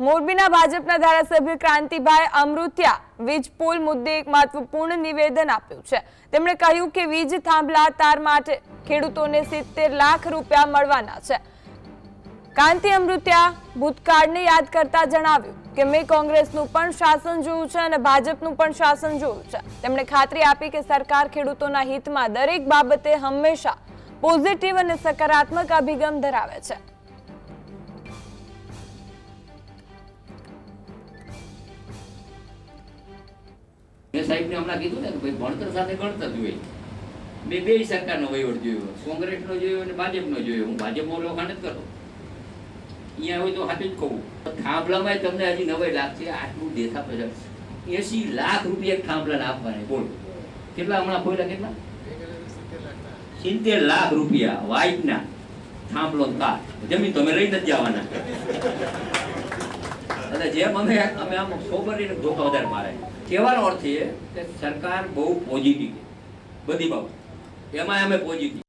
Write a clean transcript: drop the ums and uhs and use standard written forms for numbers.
મોરબીના ભાજપના ધારાસભ્ય ક્રાંતિભાઈ અમૃતિયા વીજ પુલ મુદ્દે એક મહત્વપૂર્ણ નિવેદન આપ્યું છે। તેમણે કહ્યું કે વીજ થાંભલા તાર માટે ખેડૂતોને 70 લાખ રૂપિયા મળવાના છે। ક્રાંતિ અમૃતિયા ભૂતકાળને યાદ કરતા જણાવ્યું કે મેં કોંગ્રેસનું પણ શાસન જોયું છે અને ભાજપનું પણ શાસન જોયું છે। તેમણે ખાતરી આપી કે સરકાર ખેડૂતોના હિતમાં દરેક બાબતે હંમેશા પોઝિટિવ અને સકારાત્મક અભિગમ ધરાવે છે। મેં સાહેબને હમણાં કીધું ને કે ભાઈ ભણતર સાથે ગણતર જોઈએ। મેં બે સરકારનો વહીવટ જોયો, કોંગ્રેસનો જોયો અને ભાજપનો જોયો। હું ભાજપમાં લોખા નથી કરતો, અહીંયા હોય તો હાથે જ કહું। થાંભલામાં તમને હજી 90 લાખ છે, આટલું દેખા પછી 80 લાખ રૂપિયા થાંભલાને આપવાના। બોલો કેટલા હમણાં ખોયલા, કેટલા 70 લાખ રૂપિયા વાઇટના થાંભલો તાર જમીન તો અમે લઈ નથી જવાના। અને જેમ અમે આમ સોબરીને ધોકા વધારે મારે। કહેવાનો અર્થ એ કે સરકાર બહુ પોઝિટિવ બધી બાબત, એમાં અમે પોઝિટિવ।